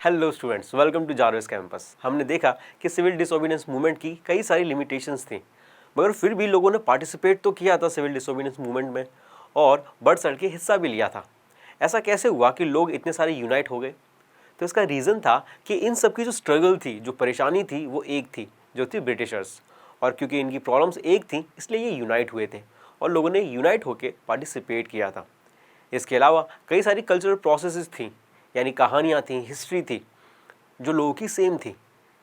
Hello students, welcome to Jarvis campus. हमने देखा कि सिविल डिसोबीडियंस मूवमेंट की कई सारी लिमिटेशंस थी, मगर फिर भी लोगों ने पार्टिसिपेट तो किया था सिविल डिसोबीडियंस मूवमेंट में और बढ़ चढ़ के हिस्सा भी लिया था। ऐसा कैसे हुआ कि लोग इतने सारे यूनाइट हो गए? तो इसका रीज़न था कि इन सब की जो स्ट्रगल थी, जो परेशानी थी, वो एक थी, जो थी ब्रिटिशर्स। और क्योंकि इनकी प्रॉब्लम्स एक थी, इसलिए ये यूनाइट हुए थे और लोगों ने यूनाइट होकर पार्टिसिपेट किया था। इसके अलावा कई सारी कल्चरल प्रोसेसेस थी, यानी कहानियाँ थी, हिस्ट्री थी, जो लोगों की सेम थी,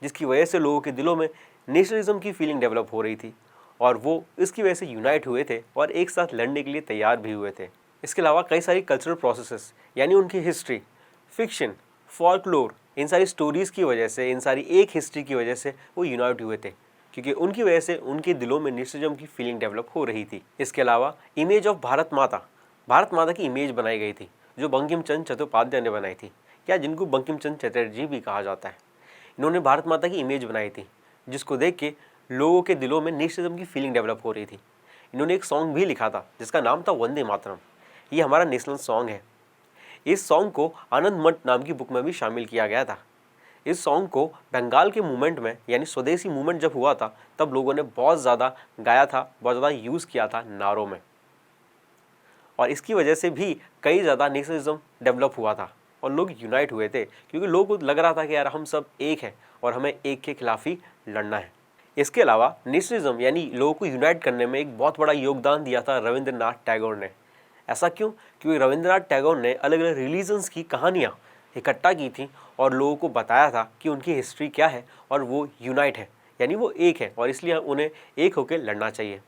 जिसकी वजह से लोगों के दिलों में नेशनलिज्म की फीलिंग डेवलप हो रही थी और वो इसकी वजह से यूनाइट हुए थे और एक साथ लड़ने के लिए तैयार भी हुए थे। इसके अलावा कई सारी कल्चरल प्रोसेसेस, यानी उनकी हिस्ट्री, फिक्शन, फॉल्कलोर, इन सारी स्टोरीज़ की वजह से, इन सारी एक हिस्ट्री की वजह से वो यूनाइट हुए थे, क्योंकि उनकी वजह से उनके दिलों में नेशनलिज्म की फीलिंग डेवलप हो रही थी। इसके अलावा इमेज ऑफ भारत माता की इमेज बनाई गई थी, जो बंकिम चंद्र चट्टोपाध्याय ने बनाई थी, या जिनको बंकिम चंद्र चटर्जी भी कहा जाता है। इन्होंने भारत माता की इमेज बनाई थी, जिसको देख के लोगों के दिलों में नेशनलिज्म की फीलिंग डेवलप हो रही थी। इन्होंने एक सॉन्ग भी लिखा था जिसका नाम था वंदे मातरम। ये हमारा नेशनल सॉन्ग है। इस सॉन्ग को आनंद मठ नाम की बुक में भी शामिल किया गया था। इस सॉन्ग को बंगाल के मूवमेंट में, यानी स्वदेशी मूवमेंट जब हुआ था, तब लोगों ने बहुत ज़्यादा गाया था, बहुत ज़्यादा यूज़ किया था नारों में, और इसकी वजह से भी कई ज़्यादा नेशनलिज्म डेवलप हुआ था और लोग यूनाइट हुए थे, क्योंकि लोगों को लग रहा था कि यार हम सब एक हैं और हमें एक के खिलाफ ही लड़ना है। इसके अलावा नेशनलिज्म यानी लोगों को यूनाइट करने में एक बहुत बड़ा योगदान दिया था रविंद्रनाथ टैगोर ने। ऐसा क्यों? क्योंकि रविंद्रनाथ टैगोर ने अलग अलग रिलीजन्स की कहानियाँ इकट्ठा की थी और लोगों को बताया था कि उनकी हिस्ट्री क्या है और वो यूनाइट है, यानी वो एक है और इसलिए उन्हें एक होकर लड़ना चाहिए।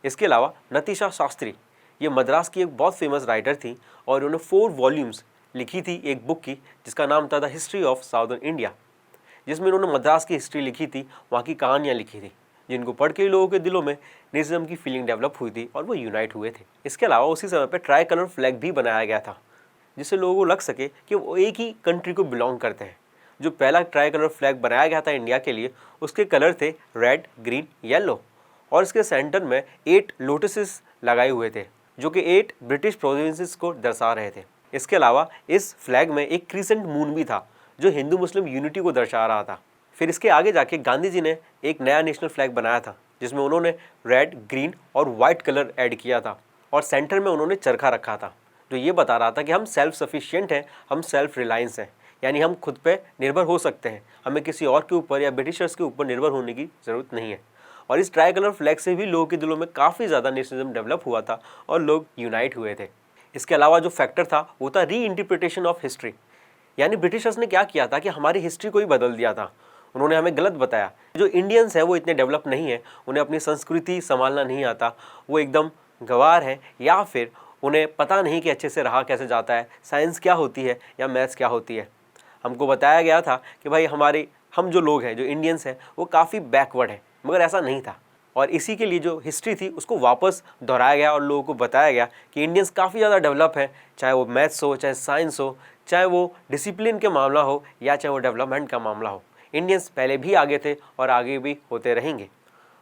इसके अलावा नतीशा शास्त्री, ये मद्रास की एक बहुत फेमस राइटर थी और उन्होंने 4 वॉल्यूम्स लिखी थी एक बुक की, जिसका नाम था the history of southern India, जिसमें उन्होंने मद्रास की हिस्ट्री लिखी थी, वहाँ की कहानियाँ लिखी थी, जिनको पढ़ के लोगों के दिलों में नेशनलिज्म की फीलिंग डेवलप हुई थी और वो यूनाइट हुए थे। इसके अलावा उसी समय पर ट्राई कलर फ्लैग भी बनाया गया था, जिससे लोगों को लग सके कि वो एक ही कंट्री को बिलोंग करते हैं। जो पहला ट्राई कलर फ्लैग बनाया गया था इंडिया के लिए, उसके कलर थे रेड, ग्रीन, येलो, और इसके सेंटर में 8 लोटसेस लगाए हुए थे, जो कि 8 ब्रिटिश प्रोविंसेस को दर्शा रहे थे। इसके अलावा इस फ्लैग में एक क्रिसेंट मून भी था, जो हिंदू मुस्लिम यूनिटी को दर्शा रहा था। फिर इसके आगे जाके गांधी जी ने एक नया नेशनल फ्लैग बनाया था, जिसमें उन्होंने रेड, ग्रीन और वाइट कलर ऐड किया था और सेंटर में उन्होंने चरखा रखा था, जो ये बता रहा था कि हम सेल्फ सफिशिएंट हैं, हम सेल्फ रिलायंस हैं, यानी हम खुद पे निर्भर हो सकते हैं, हमें किसी और के ऊपर या ब्रिटिशर्स के ऊपर निर्भर होने की ज़रूरत नहीं है। और इस ट्राई कलर फ्लैग से भी लोगों के दिलों में काफ़ी ज़्यादा नेशनलिज्म डेवलप हुआ था और लोग यूनाइट हुए थे। इसके अलावा जो फैक्टर था वो था री इंटरप्रिटेशन ऑफ हिस्ट्री, यानी ब्रिटिशर्स ने क्या किया था कि हमारी हिस्ट्री को ही बदल दिया था। उन्होंने हमें गलत बताया। जो इंडियंस हैं वो इतने डेवलप नहीं है, उन्हें अपनी संस्कृति संभालना नहीं आता, वो एकदम गंवार है, या फिर उन्हें पता नहीं कि अच्छे से रहा कैसे जाता है, साइंस क्या होती है या मैथ्स क्या होती है। हमको बताया गया था कि भाई हम जो लोग हैं, जो इंडियंस हैं, वो काफ़ी बैकवर्ड है, मगर ऐसा नहीं था। और इसी के लिए जो हिस्ट्री थी उसको वापस दोहराया गया और लोगों को बताया गया कि इंडियंस काफ़ी ज़्यादा डेवलप है, चाहे वो मैथ्स हो, चाहे साइंस हो, चाहे वो डिसिप्लिन के मामला हो, या चाहे वो डेवलपमेंट का मामला हो। इंडियंस पहले भी आगे थे और आगे भी होते रहेंगे।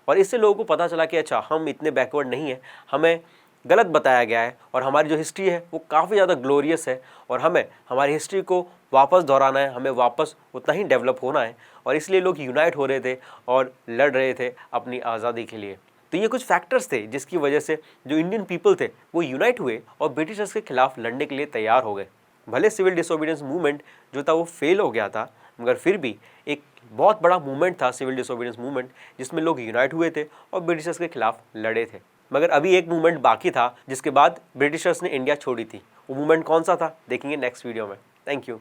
और इससे लोगों को पता चला कि अच्छा, हम इतने बैकवर्ड नहीं हैं, हमें गलत बताया गया है और हमारी जो हिस्ट्री है वो काफ़ी ज़्यादा ग्लोरियस है और हमें हमारी हिस्ट्री को वापस दोहराना है, हमें वापस उतना ही डेवलप होना है। और इसलिए लोग यूनाइट हो रहे थे और लड़ रहे थे अपनी आज़ादी के लिए। तो ये कुछ फैक्टर्स थे जिसकी वजह से जो इंडियन पीपल थे वो यूनाइट हुए और ब्रिटिशर्स के खिलाफ लड़ने के लिए तैयार हो गए। भले सिविल डिसोबीडियंस मूवमेंट जो था वो फेल हो गया था, मगर फिर भी एक बहुत बड़ा मूवमेंट था सिविल डिसोबीडियंस मूवमेंट, जिसमें लोग यूनाइट हुए थे और ब्रिटिशर्स के खिलाफ लड़े थे। मगर अभी एक मूवमेंट बाकी था जिसके बाद ब्रिटिशर्स ने इंडिया छोड़ी थी। वो मूवमेंट कौन सा था, देखेंगे नेक्स्ट वीडियो में। Thank you.